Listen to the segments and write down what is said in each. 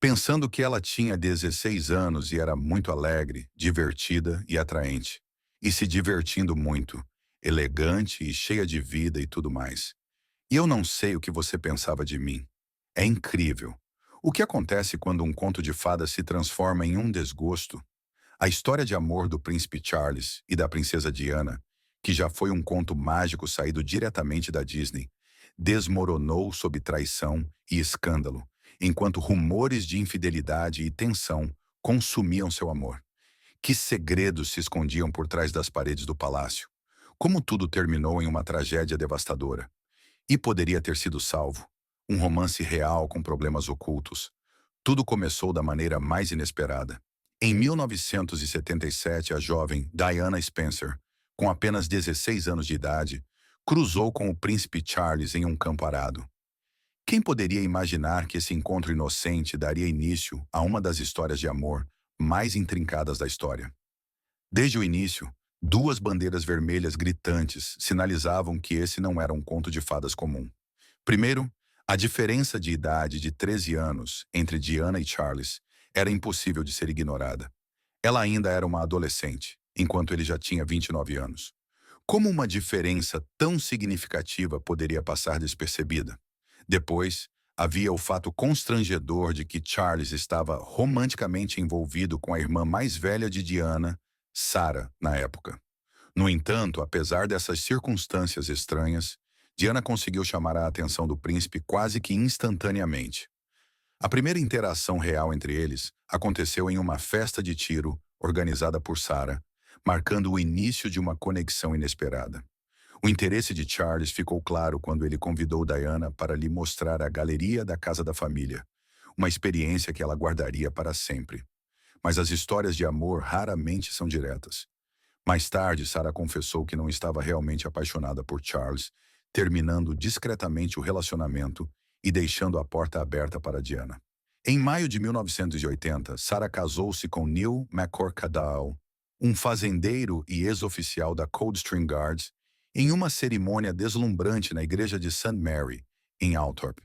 pensando que ela tinha 16 anos e era muito alegre, divertida e atraente, e se divertindo muito, elegante e cheia de vida e tudo mais. E eu não sei o que você pensava de mim. É incrível. O que acontece quando um conto de fadas se transforma em um desgosto? A história de amor do príncipe Charles e da princesa Diana, que já foi um conto mágico saído diretamente da Disney, desmoronou sob traição e escândalo, enquanto rumores de infidelidade e tensão consumiam seu amor. Que segredos se escondiam por trás das paredes do palácio? Como tudo terminou em uma tragédia devastadora? E poderia ter sido salvo? Um romance real com problemas ocultos. Tudo começou da maneira mais inesperada. Em 1977, a jovem Diana Spencer, com apenas 16 anos de idade, cruzou com o príncipe Charles em um campo arado. Quem poderia imaginar que esse encontro inocente daria início a uma das histórias de amor mais intrincadas da história? Desde o início, duas bandeiras vermelhas gritantes sinalizavam que esse não era um conto de fadas comum. Primeiro, a diferença de idade de 13 anos entre Diana e Charles era impossível de ser ignorada. Ela ainda era uma adolescente, enquanto ele já tinha 29 anos. Como uma diferença tão significativa poderia passar despercebida? Depois, havia o fato constrangedor de que Charles estava romanticamente envolvido com a irmã mais velha de Diana, Sarah, na época. No entanto, apesar dessas circunstâncias estranhas, Diana conseguiu chamar a atenção do príncipe quase que instantaneamente. A primeira interação real entre eles aconteceu em uma festa de tiro organizada por Sarah, marcando o início de uma conexão inesperada. O interesse de Charles ficou claro quando ele convidou Diana para lhe mostrar a galeria da casa da família, uma experiência que ela guardaria para sempre. Mas as histórias de amor raramente são diretas. Mais tarde, Sarah confessou que não estava realmente apaixonada por Charles, terminando discretamente o relacionamento e deixando a porta aberta para Diana. Em maio de 1980, Sarah casou-se com Neil McCorkadale, um fazendeiro e ex-oficial da Coldstream Guards, em uma cerimônia deslumbrante na igreja de St. Mary, em Althorp.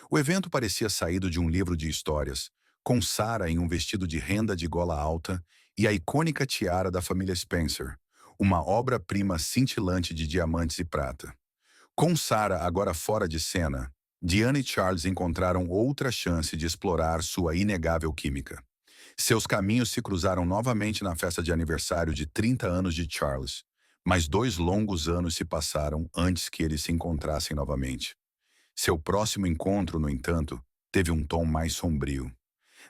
O evento parecia saído de um livro de histórias, com Sarah em um vestido de renda de gola alta e a icônica tiara da família Spencer, uma obra-prima cintilante de diamantes e prata. Com Sarah agora fora de cena, Diana e Charles encontraram outra chance de explorar sua inegável química. Seus caminhos se cruzaram novamente na festa de aniversário de 30 anos de Charles, mas 2 longos anos se passaram antes que eles se encontrassem novamente. Seu próximo encontro, no entanto, teve um tom mais sombrio.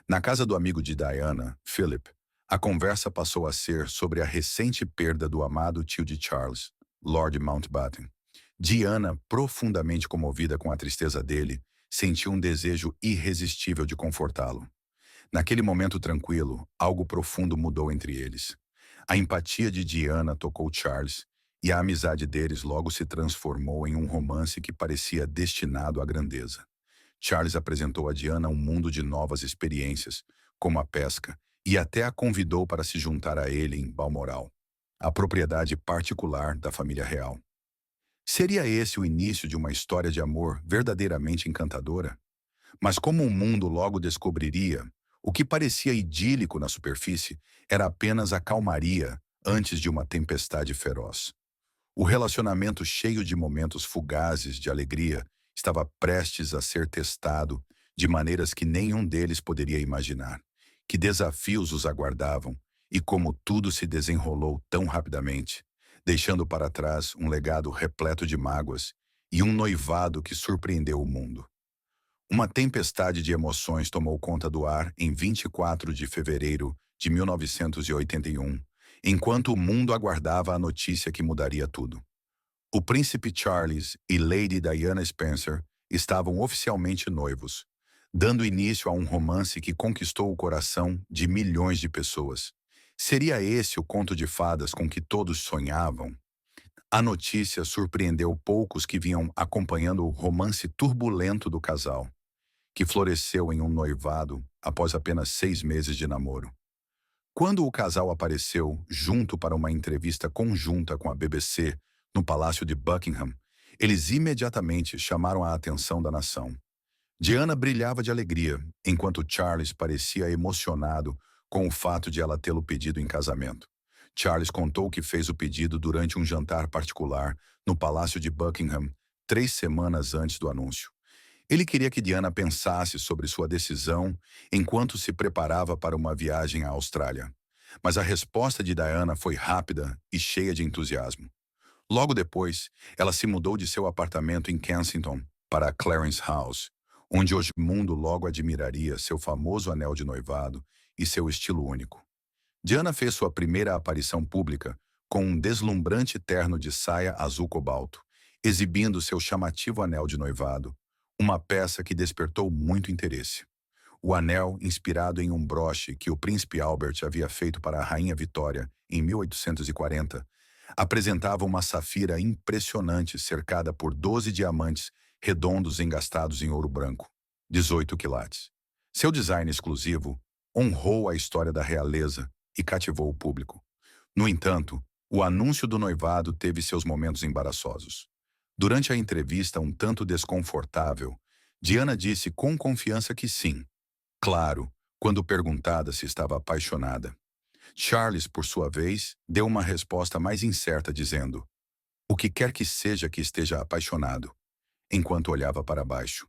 Na casa do amigo de Diana, Philip, a conversa passou a ser sobre a recente perda do amado tio de Charles, Lord Mountbatten. Diana, profundamente comovida com a tristeza dele, sentiu um desejo irresistível de confortá-lo. Naquele momento tranquilo, algo profundo mudou entre eles. A empatia de Diana tocou Charles, e a amizade deles logo se transformou em um romance que parecia destinado à grandeza. Charles apresentou a Diana um mundo de novas experiências, como a pesca, e até a convidou para se juntar a ele em Balmoral, a propriedade particular da família real. Seria esse o início de uma história de amor verdadeiramente encantadora? Mas como o mundo logo descobriria, o que parecia idílico na superfície era apenas a calmaria antes de uma tempestade feroz. O relacionamento cheio de momentos fugazes de alegria estava prestes a ser testado de maneiras que nenhum deles poderia imaginar. Que desafios os aguardavam e como tudo se desenrolou tão rapidamente, deixando para trás um legado repleto de mágoas e um noivado que surpreendeu o mundo. Uma tempestade de emoções tomou conta do ar em 24 de fevereiro de 1981, enquanto o mundo aguardava a notícia que mudaria tudo. O príncipe Charles e Lady Diana Spencer estavam oficialmente noivos, dando início a um romance que conquistou o coração de milhões de pessoas. Seria esse o conto de fadas com que todos sonhavam? A notícia surpreendeu poucos que vinham acompanhando o romance turbulento do casal, que floresceu em um noivado após apenas 6 meses de namoro. Quando o casal apareceu junto para uma entrevista conjunta com a BBC no Palácio de Buckingham, eles imediatamente chamaram a atenção da nação. Diana brilhava de alegria, enquanto Charles parecia emocionado com o fato de ela tê-lo pedido em casamento. Charles contou que fez o pedido durante um jantar particular no Palácio de Buckingham, 3 semanas antes do anúncio. Ele queria que Diana pensasse sobre sua decisão enquanto se preparava para uma viagem à Austrália. Mas a resposta de Diana foi rápida e cheia de entusiasmo. Logo depois, ela se mudou de seu apartamento em Kensington para a Clarence House, onde o mundo logo admiraria seu famoso anel de noivado e seu estilo único. Diana fez sua primeira aparição pública com um deslumbrante terno de saia azul cobalto, exibindo seu chamativo anel de noivado, uma peça que despertou muito interesse. O anel, inspirado em um broche que o príncipe Albert havia feito para a rainha Vitória em 1840, apresentava uma safira impressionante cercada por 12 diamantes redondos engastados em ouro branco, 18 quilates. Seu design exclusivo honrou a história da realeza e cativou o público. No entanto, o anúncio do noivado teve seus momentos embaraçosos. Durante a entrevista um tanto desconfortável, Diana disse com confiança que sim. Claro, quando perguntada se estava apaixonada. Charles, por sua vez, deu uma resposta mais incerta, dizendo: "O que quer que seja que esteja apaixonado", enquanto olhava para baixo.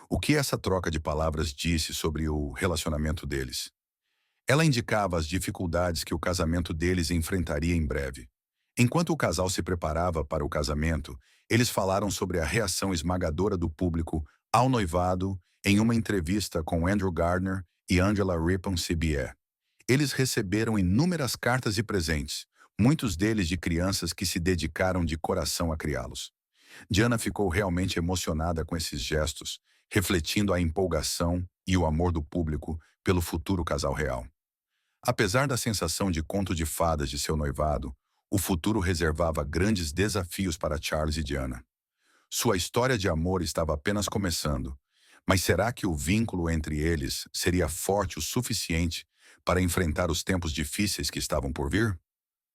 O que essa troca de palavras disse sobre o relacionamento deles? Ela indicava as dificuldades que o casamento deles enfrentaria em breve. Enquanto o casal se preparava para o casamento, eles falaram sobre a reação esmagadora do público ao noivado em uma entrevista com Andrew Gardner e Angela Rippon CBE. Eles receberam inúmeras cartas e presentes, muitos deles de crianças que se dedicaram de coração a criá-los. Diana ficou realmente emocionada com esses gestos, refletindo a empolgação e o amor do público pelo futuro casal real. Apesar da sensação de conto de fadas de seu noivado, o futuro reservava grandes desafios para Charles e Diana. Sua história de amor estava apenas começando, mas será que o vínculo entre eles seria forte o suficiente para enfrentar os tempos difíceis que estavam por vir?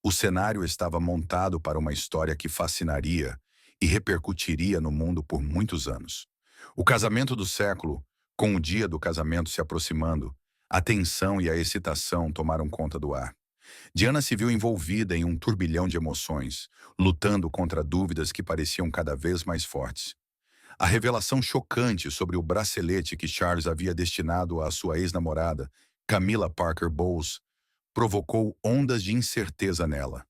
O cenário estava montado para uma história que fascinaria e repercutiria no mundo por muitos anos. O casamento do século, com o dia do casamento se aproximando, a tensão e a excitação tomaram conta do ar. Diana se viu envolvida em um turbilhão de emoções, lutando contra dúvidas que pareciam cada vez mais fortes. A revelação chocante sobre o bracelete que Charles havia destinado à sua ex-namorada, Camilla Parker Bowles, provocou ondas de incerteza nela.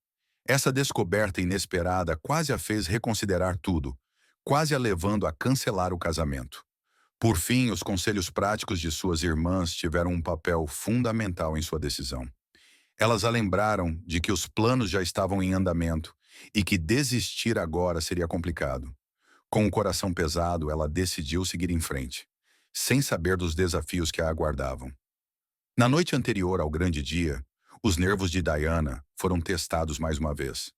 Essa descoberta inesperada quase a fez reconsiderar tudo, quase a levando a cancelar o casamento. Por fim, os conselhos práticos de suas irmãs tiveram um papel fundamental em sua decisão. Elas a lembraram de que os planos já estavam em andamento e que desistir agora seria complicado. Com o coração pesado, ela decidiu seguir em frente, sem saber dos desafios que a aguardavam. Na noite anterior ao grande dia, os nervos de Diana foram testados mais uma vez.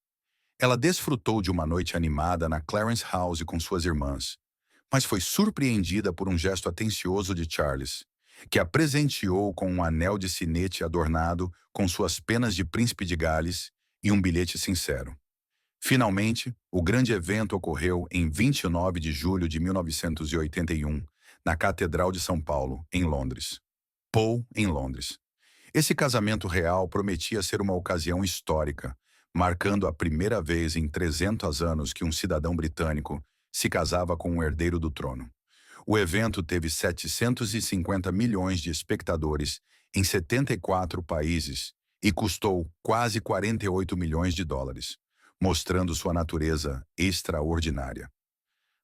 Ela desfrutou de uma noite animada na Clarence House com suas irmãs, mas foi surpreendida por um gesto atencioso de Charles, que a presenteou com um anel de sinete adornado com suas penas de príncipe de Gales e um bilhete sincero. Finalmente, o grande evento ocorreu em 29 de julho de 1981, na Catedral de São Paulo, em Londres. Paul, em Londres. Esse casamento real prometia ser uma ocasião histórica, marcando a primeira vez em 300 anos que um cidadão britânico se casava com um herdeiro do trono. O evento teve 750 milhões de espectadores em 74 países e custou quase 48 milhões de dólares, mostrando sua natureza extraordinária.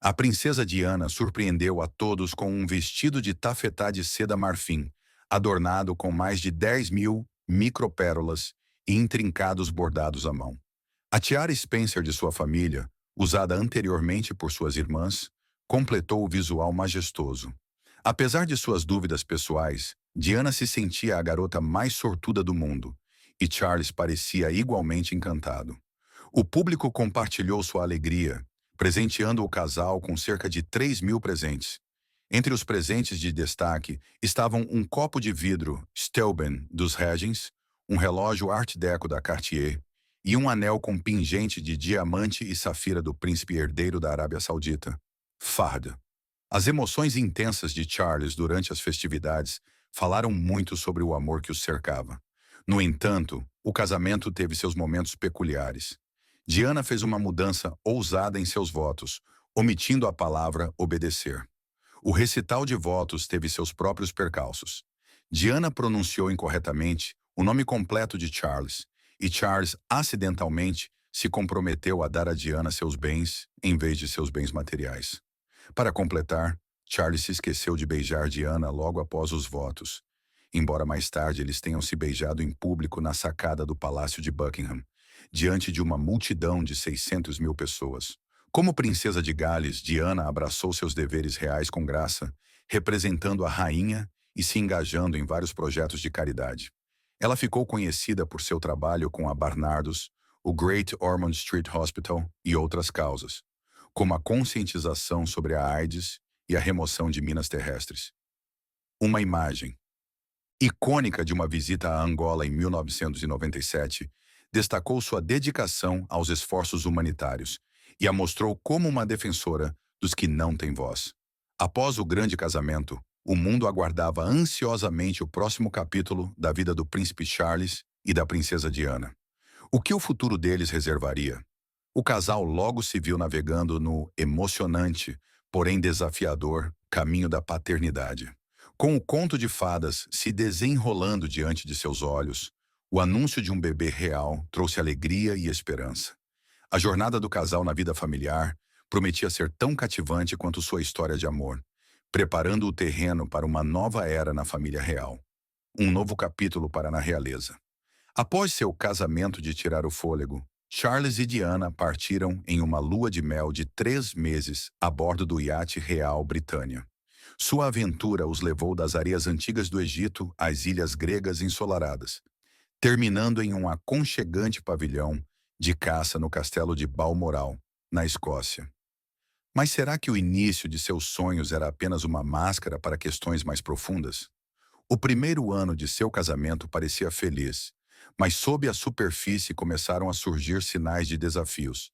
A princesa Diana surpreendeu a todos com um vestido de tafetá de seda marfim, adornado com mais de 10.000 micropérolas e intrincados bordados à mão. A tiara Spencer de sua família, usada anteriormente por suas irmãs, completou o visual majestoso. Apesar de suas dúvidas pessoais, Diana se sentia a garota mais sortuda do mundo, e Charles parecia igualmente encantado. O público compartilhou sua alegria, presenteando o casal com cerca de 3.000 presentes. Entre os presentes de destaque estavam um copo de vidro Steuben dos Regents, um relógio Art Deco da Cartier e um anel com pingente de diamante e safira do príncipe herdeiro da Arábia Saudita, Fahd. As emoções intensas de Charles durante as festividades falaram muito sobre o amor que os cercava. No entanto, o casamento teve seus momentos peculiares. Diana fez uma mudança ousada em seus votos, omitindo a palavra obedecer. O recital de votos teve seus próprios percalços. Diana pronunciou incorretamente o nome completo de Charles, e Charles acidentalmente se comprometeu a dar a Diana seus bens em vez de seus bens materiais. Para completar, Charles se esqueceu de beijar Diana logo após os votos, embora mais tarde eles tenham se beijado em público na sacada do Palácio de Buckingham, diante de uma multidão de 600 mil pessoas. Como princesa de Gales, Diana abraçou seus deveres reais com graça, representando a rainha e se engajando em vários projetos de caridade. Ela ficou conhecida por seu trabalho com a Barnardos, o Great Ormond Street Hospital e outras causas, como a conscientização sobre a AIDS e a remoção de minas terrestres. Uma imagem icônica de uma visita a Angola em 1997 destacou sua dedicação aos esforços humanitários e a mostrou como uma defensora dos que não têm voz. Após o grande casamento, o mundo aguardava ansiosamente o próximo capítulo da vida do príncipe Charles e da princesa Diana. O que o futuro deles reservaria? O casal logo se viu navegando no emocionante, porém desafiador, caminho da paternidade. Com o conto de fadas se desenrolando diante de seus olhos, o anúncio de um bebê real trouxe alegria e esperança. A jornada do casal na vida familiar prometia ser tão cativante quanto sua história de amor, preparando o terreno para uma nova era na família real. Um novo capítulo para na realeza. Após seu casamento de tirar o fôlego, Charles e Diana partiram em uma lua de mel de 3 meses a bordo do iate real Britânia. Sua aventura os levou das areias antigas do Egito às ilhas gregas ensolaradas, terminando em um aconchegante pavilhão de caça no castelo de Balmoral, na Escócia. Mas será que o início de seus sonhos era apenas uma máscara para questões mais profundas? O primeiro ano de seu casamento parecia feliz, mas sob a superfície começaram a surgir sinais de desafios,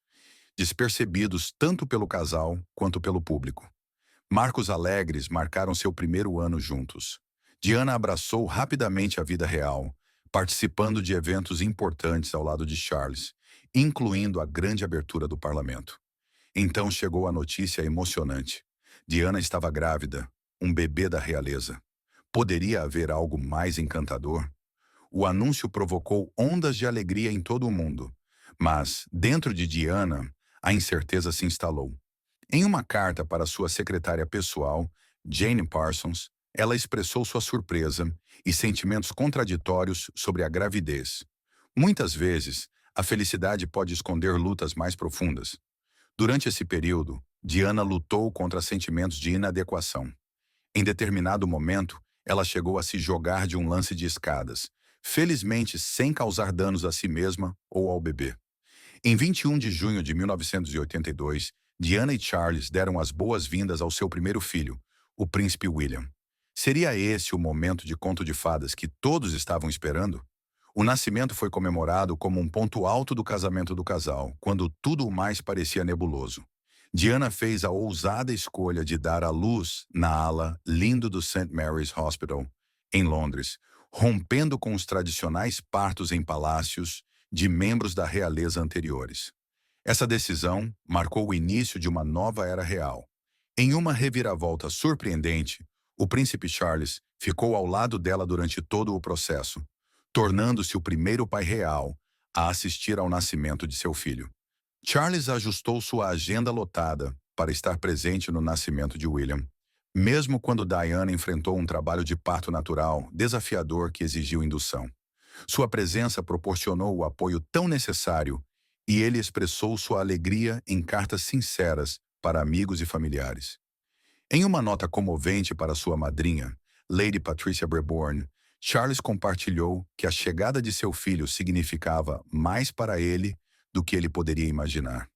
despercebidos tanto pelo casal quanto pelo público. Marcos alegres marcaram seu primeiro ano juntos. Diana abraçou rapidamente a vida real, participando de eventos importantes ao lado de Charles, incluindo a grande abertura do parlamento. Então chegou a notícia emocionante. Diana estava grávida, um bebê da realeza. Poderia haver algo mais encantador? O anúncio provocou ondas de alegria em todo o mundo, mas, dentro de Diana, a incerteza se instalou. Em uma carta para sua secretária pessoal, Jane Parsons, ela expressou sua surpresa e sentimentos contraditórios sobre a gravidez. Muitas vezes, a felicidade pode esconder lutas mais profundas. Durante esse período, Diana lutou contra sentimentos de inadequação. Em determinado momento, ela chegou a se jogar de um lance de escadas, felizmente sem causar danos a si mesma ou ao bebê. Em 21 de junho de 1982, Diana e Charles deram as boas-vindas ao seu primeiro filho, o príncipe William. Seria esse o momento de conto de fadas que todos estavam esperando? O nascimento foi comemorado como um ponto alto do casamento do casal, quando tudo o mais parecia nebuloso. Diana fez a ousada escolha de dar à luz na ala lindo do St. Mary's Hospital, em Londres, rompendo com os tradicionais partos em palácios de membros da realeza anteriores. Essa decisão marcou o início de uma nova era real. Em uma reviravolta surpreendente, o príncipe Charles ficou ao lado dela durante todo o processo, tornando-se o primeiro pai real a assistir ao nascimento de seu filho. Charles ajustou sua agenda lotada para estar presente no nascimento de William, mesmo quando Diana enfrentou um trabalho de parto natural desafiador que exigiu indução. Sua presença proporcionou o apoio tão necessário e ele expressou sua alegria em cartas sinceras para amigos e familiares. Em uma nota comovente para sua madrinha, Lady Patricia Brabourne, Charles compartilhou que a chegada de seu filho significava mais para ele do que ele poderia imaginar.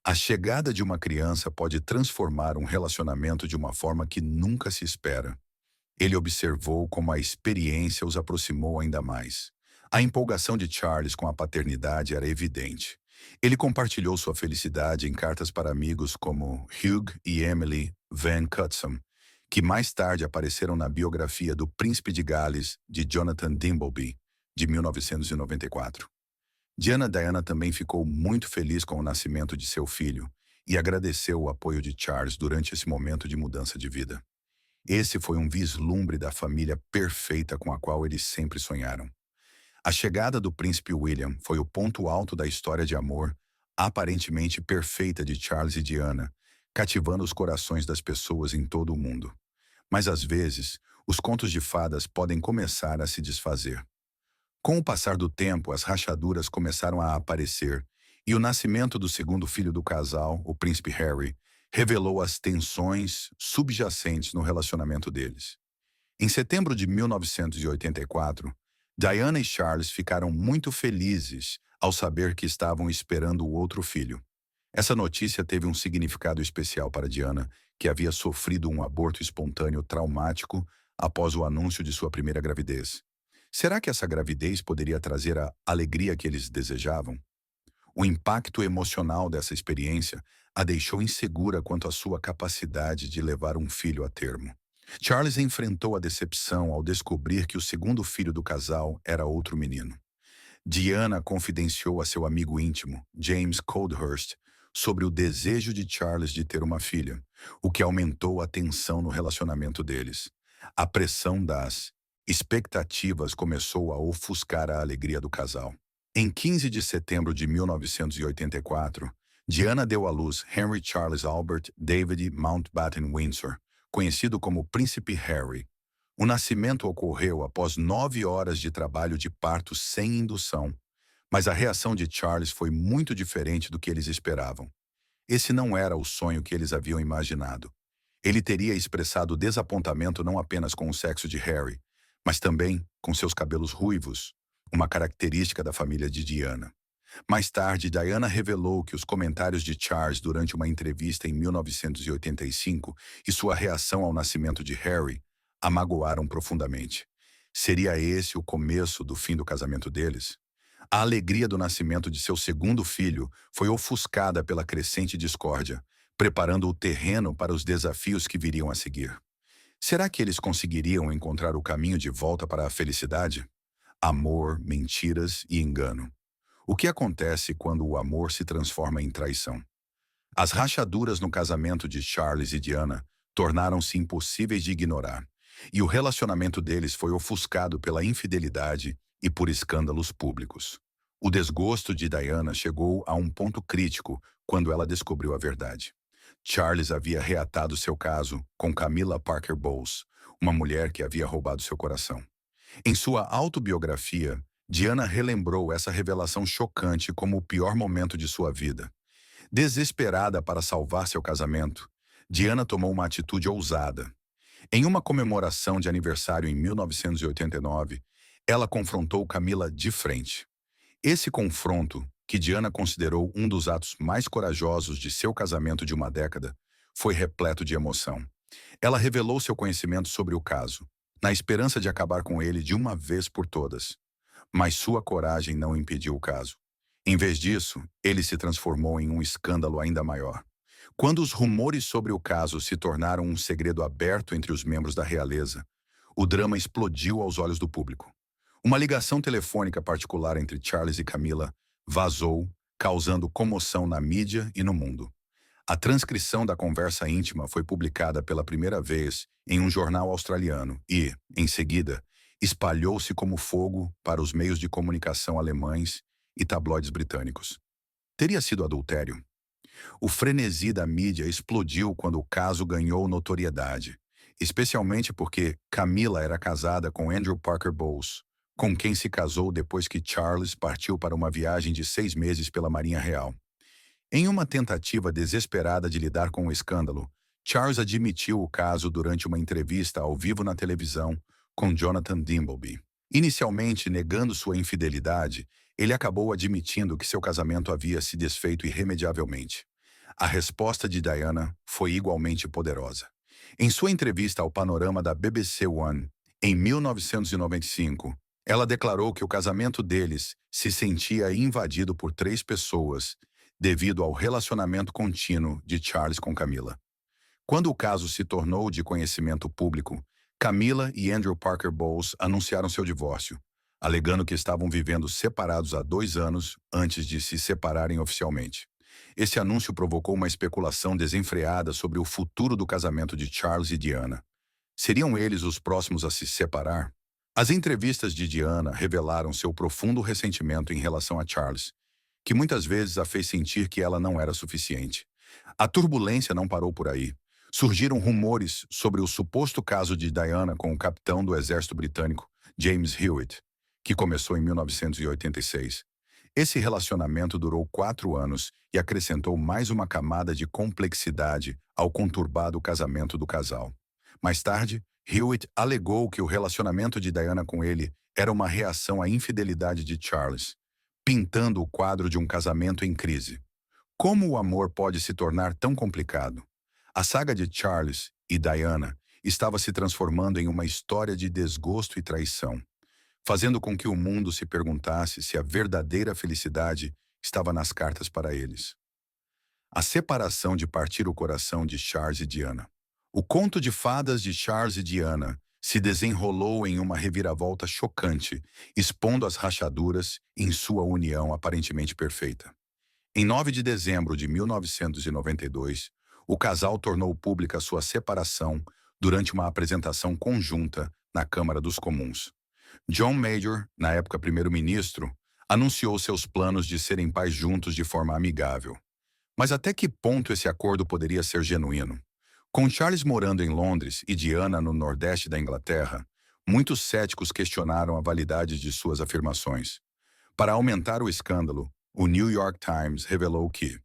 A chegada de uma criança pode transformar um relacionamento de uma forma que nunca se espera. Ele observou como a experiência os aproximou ainda mais. A empolgação de Charles com a paternidade era evidente. Ele compartilhou sua felicidade em cartas para amigos como Hugh e Emily Van Cutsum, que mais tarde apareceram na biografia do Príncipe de Gales, de Jonathan Dimbleby, de 1994. Diana também ficou muito feliz com o nascimento de seu filho e agradeceu o apoio de Charles durante esse momento de mudança de vida. Esse foi um vislumbre da família perfeita com a qual eles sempre sonharam. A chegada do príncipe William foi o ponto alto da história de amor, aparentemente perfeita de Charles e Diana, cativando os corações das pessoas em todo o mundo. Mas às vezes, os contos de fadas podem começar a se desfazer. Com o passar do tempo, as rachaduras começaram a aparecer, e o nascimento do segundo filho do casal, o príncipe Harry, revelou as tensões subjacentes no relacionamento deles. Em setembro de 1984, Diana e Charles ficaram muito felizes ao saber que estavam esperando o outro filho. Essa notícia teve um significado especial para Diana, que havia sofrido um aborto espontâneo traumático após o anúncio de sua primeira gravidez. Será que essa gravidez poderia trazer a alegria que eles desejavam? O impacto emocional dessa experiência a deixou insegura quanto à sua capacidade de levar um filho a termo. Charles enfrentou a decepção ao descobrir que o segundo filho do casal era outro menino. Diana confidenciou a seu amigo íntimo, James Coldhurst, sobre o desejo de Charles de ter uma filha, o que aumentou a tensão no relacionamento deles. A pressão das expectativas começou a ofuscar a alegria do casal. Em 15 de setembro de 1984, Diana deu à luz Henry Charles Albert David Mountbatten Windsor, conhecido como Príncipe Harry. O nascimento ocorreu após 9 horas de trabalho de parto sem indução, mas a reação de Charles foi muito diferente do que eles esperavam. Esse não era o sonho que eles haviam imaginado. Ele teria expressado desapontamento não apenas com o sexo de Harry, mas também com seus cabelos ruivos, uma característica da família de Diana. Mais tarde, Diana revelou que os comentários de Charles durante uma entrevista em 1985 e sua reação ao nascimento de Harry a magoaram profundamente. Seria esse o começo do fim do casamento deles? A alegria do nascimento de seu segundo filho foi ofuscada pela crescente discórdia, preparando o terreno para os desafios que viriam a seguir. Será que eles conseguiriam encontrar o caminho de volta para a felicidade? Amor, mentiras e engano. O que acontece quando o amor se transforma em traição? As rachaduras no casamento de Charles e Diana tornaram-se impossíveis de ignorar, e o relacionamento deles foi ofuscado pela infidelidade e por escândalos públicos. O desgosto de Diana chegou a um ponto crítico quando ela descobriu a verdade. Charles havia reatado seu caso com Camilla Parker Bowles, uma mulher que havia roubado seu coração. Em sua autobiografia, Diana relembrou essa revelação chocante como o pior momento de sua vida. Desesperada para salvar seu casamento, Diana tomou uma atitude ousada. Em uma comemoração de aniversário em 1989, ela confrontou Camilla de frente. Esse confronto, que Diana considerou um dos atos mais corajosos de seu casamento de uma década, foi repleto de emoção. Ela revelou seu conhecimento sobre o caso, na esperança de acabar com ele de uma vez por todas. Mas sua coragem não impediu o caso. Em vez disso, ele se transformou em um escândalo ainda maior. Quando os rumores sobre o caso se tornaram um segredo aberto entre os membros da realeza, o drama explodiu aos olhos do público. Uma ligação telefônica particular entre Charles e Camilla vazou, causando comoção na mídia e no mundo. A transcrição da conversa íntima foi publicada pela primeira vez em um jornal australiano e, em seguida, espalhou-se como fogo para os meios de comunicação alemães e tabloides britânicos. Teria sido adultério? O frenesi da mídia explodiu quando o caso ganhou notoriedade, especialmente porque Camilla era casada com Andrew Parker Bowles, com quem se casou depois que Charles partiu para uma viagem de 6 meses pela Marinha Real. Em uma tentativa desesperada de lidar com o escândalo, Charles admitiu o caso durante uma entrevista ao vivo na televisão com Jonathan Dimbleby. Inicialmente negando sua infidelidade, ele acabou admitindo que seu casamento havia se desfeito irremediavelmente. A resposta de Diana foi igualmente poderosa. Em sua entrevista ao Panorama da BBC One, em 1995, ela declarou que o casamento deles se sentia invadido por 3 pessoas, devido ao relacionamento contínuo de Charles com Camilla. Quando o caso se tornou de conhecimento público, Camila e Andrew Parker Bowles anunciaram seu divórcio, alegando que estavam vivendo separados há 2 anos antes de se separarem oficialmente. Esse anúncio provocou uma especulação desenfreada sobre o futuro do casamento de Charles e Diana. Seriam eles os próximos a se separar? As entrevistas de Diana revelaram seu profundo ressentimento em relação a Charles, que muitas vezes a fez sentir que ela não era suficiente. A turbulência não parou por aí. Surgiram rumores sobre o suposto caso de Diana com o capitão do exército britânico, James Hewitt, que começou em 1986. Esse relacionamento durou 4 anos e acrescentou mais uma camada de complexidade ao conturbado casamento do casal. Mais tarde, Hewitt alegou que o relacionamento de Diana com ele era uma reação à infidelidade de Charles, pintando o quadro de um casamento em crise. Como o amor pode se tornar tão complicado? A saga de Charles e Diana estava se transformando em uma história de desgosto e traição, fazendo com que o mundo se perguntasse se a verdadeira felicidade estava nas cartas para eles. A separação de partir o coração de Charles e Diana. O conto de fadas de Charles e Diana se desenrolou em uma reviravolta chocante, expondo as rachaduras em sua união aparentemente perfeita. Em 9 de dezembro de 1992, o casal tornou pública sua separação durante uma apresentação conjunta na Câmara dos Comuns. John Major, na época primeiro-ministro, anunciou seus planos de serem pais juntos de forma amigável. Mas até que ponto esse acordo poderia ser genuíno? Com Charles morando em Londres e Diana no nordeste da Inglaterra, muitos céticos questionaram a validade de suas afirmações. Para aumentar o escândalo, o New York Times revelou que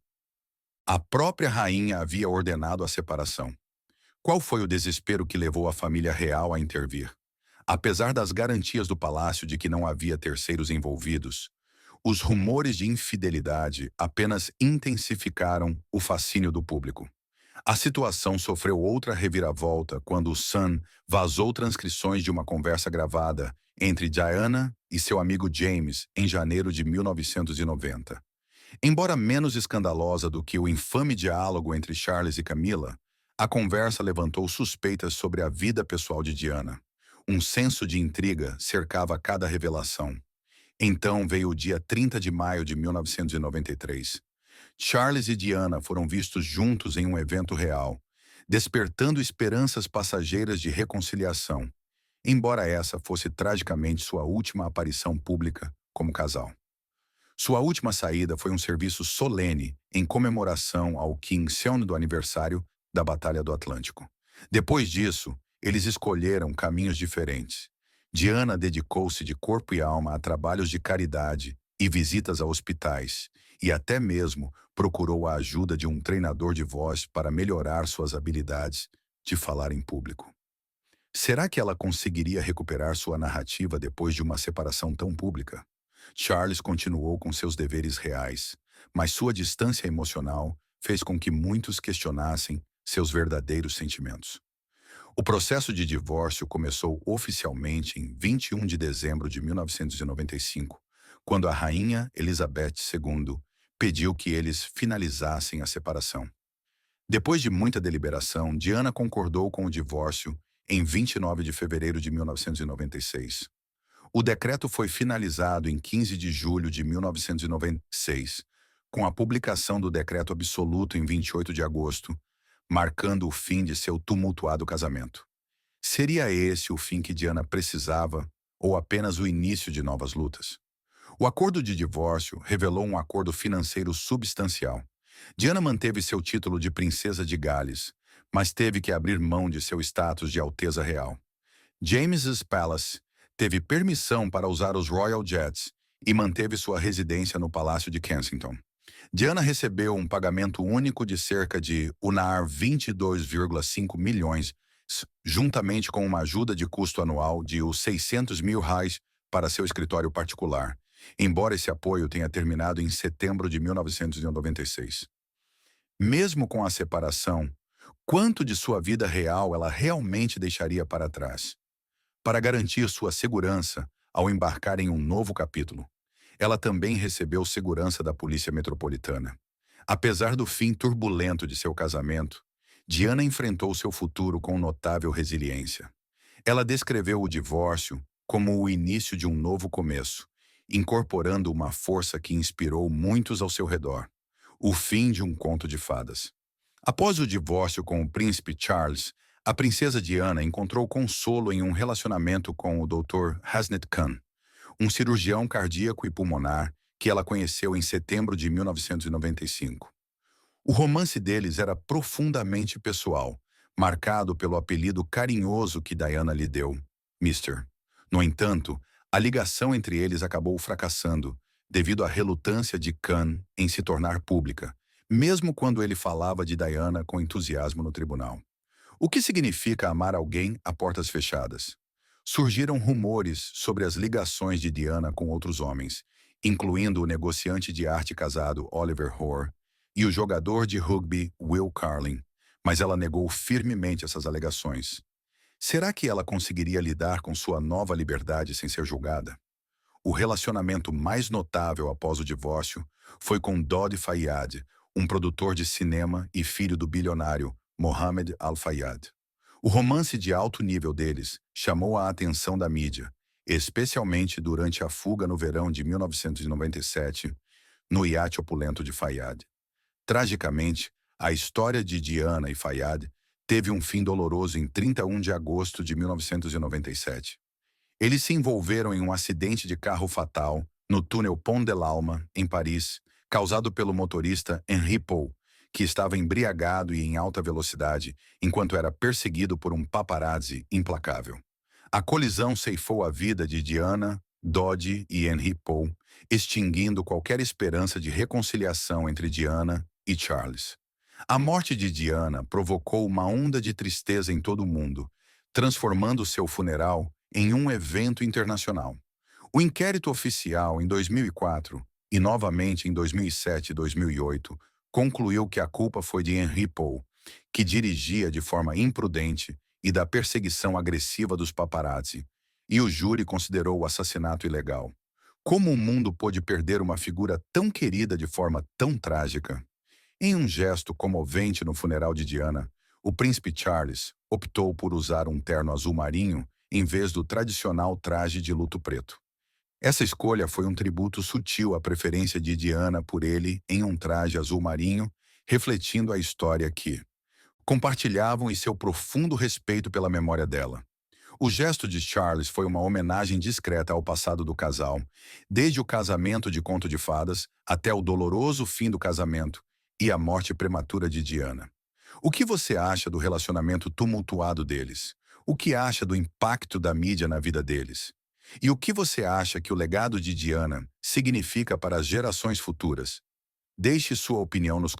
a própria rainha havia ordenado a separação. Qual foi o desespero que levou a família real a intervir? Apesar das garantias do palácio de que não havia terceiros envolvidos, os rumores de infidelidade apenas intensificaram o fascínio do público. A situação sofreu outra reviravolta quando o Sun vazou transcrições de uma conversa gravada entre Diana e seu amigo James em janeiro de 1990. Embora menos escandalosa do que o infame diálogo entre Charles e Camila, a conversa levantou suspeitas sobre a vida pessoal de Diana. Um senso de intriga cercava cada revelação. Então veio o dia 30 de maio de 1993. Charles e Diana foram vistos juntos em um evento real, despertando esperanças passageiras de reconciliação, embora essa fosse tragicamente sua última aparição pública como casal. Sua última saída foi um serviço solene em comemoração ao quinquênio do aniversário da Batalha do Atlântico. Depois disso, eles escolheram caminhos diferentes. Diana dedicou-se de corpo e alma a trabalhos de caridade e visitas a hospitais, e até mesmo procurou a ajuda de um treinador de voz para melhorar suas habilidades de falar em público. Será que ela conseguiria recuperar sua narrativa depois de uma separação tão pública? Charles continuou com seus deveres reais, mas sua distância emocional fez com que muitos questionassem seus verdadeiros sentimentos. O processo de divórcio começou oficialmente em 21 de dezembro de 1995, quando a rainha Elizabeth II pediu que eles finalizassem a separação. Depois de muita deliberação, Diana concordou com o divórcio em 29 de fevereiro de 1996. O decreto foi finalizado em 15 de julho de 1996, com a publicação do decreto absoluto em 28 de agosto, marcando o fim de seu tumultuado casamento. Seria esse o fim que Diana precisava, ou apenas o início de novas lutas? O acordo de divórcio revelou um acordo financeiro substancial. Diana manteve seu título de princesa de Gales, mas teve que abrir mão de seu status de Alteza Real. James's Palace teve permissão para usar os Royal Jets e manteve sua residência no Palácio de Kensington. Diana recebeu um pagamento único de cerca de 22,5 milhões, juntamente com uma ajuda de custo anual de os 600 mil reais para seu escritório particular, embora esse apoio tenha terminado em setembro de 1996. Mesmo com a separação, quanto de sua vida real ela realmente deixaria para trás? Para garantir sua segurança ao embarcar em um novo capítulo, ela também recebeu segurança da Polícia Metropolitana. Apesar do fim turbulento de seu casamento, Diana enfrentou seu futuro com notável resiliência. Ela descreveu o divórcio como o início de um novo começo, incorporando uma força que inspirou muitos ao seu redor. O fim de um conto de fadas. Após o divórcio com o príncipe Charles, a princesa Diana encontrou consolo em um relacionamento com o Dr. Hasnet Khan, um cirurgião cardíaco e pulmonar que ela conheceu em setembro de 1995. O romance deles era profundamente pessoal, marcado pelo apelido carinhoso que Diana lhe deu, Mister. No entanto, a ligação entre eles acabou fracassando, devido à relutância de Khan em se tornar pública, mesmo quando ele falava de Diana com entusiasmo no tribunal. O que significa amar alguém a portas fechadas? Surgiram rumores sobre as ligações de Diana com outros homens, incluindo o negociante de arte casado Oliver Hoare e o jogador de rugby Will Carling, mas ela negou firmemente essas alegações. Será que ela conseguiria lidar com sua nova liberdade sem ser julgada? O relacionamento mais notável após o divórcio foi com Dodi Fayed, um produtor de cinema e filho do bilionário Mohammed Al-Fayed. O romance de alto nível deles chamou a atenção da mídia, especialmente durante a fuga no verão de 1997, no iate opulento de Fayed. Tragicamente, a história de Diana e Fayed teve um fim doloroso em 31 de agosto de 1997. Eles se envolveram em um acidente de carro fatal no túnel Pont de l'Alma, em Paris, causado pelo motorista Henri Paul, que estava embriagado e em alta velocidade enquanto era perseguido por um paparazzi implacável. A colisão ceifou a vida de Diana, Dodi e Henri Paul, extinguindo qualquer esperança de reconciliação entre Diana e Charles. A morte de Diana provocou uma onda de tristeza em todo o mundo, transformando seu funeral em um evento internacional. O inquérito oficial em 2004 e novamente em 2007 e 2008 concluiu que a culpa foi de Henri Paul, que dirigia de forma imprudente e da perseguição agressiva dos paparazzi, e o júri considerou o assassinato ilegal. Como o mundo pôde perder uma figura tão querida de forma tão trágica? Em um gesto comovente no funeral de Diana, o príncipe Charles optou por usar um terno azul marinho em vez do tradicional traje de luto preto. Essa escolha foi um tributo sutil à preferência de Diana por ele em um traje azul marinho, refletindo a história que compartilhavam e seu profundo respeito pela memória dela. O gesto de Charles foi uma homenagem discreta ao passado do casal, desde o casamento de Conto de Fadas até o doloroso fim do casamento e a morte prematura de Diana. O que você acha do relacionamento tumultuado deles? O que acha do impacto da mídia na vida deles? E o que você acha que o legado de Diana significa para as gerações futuras? Deixe sua opinião nos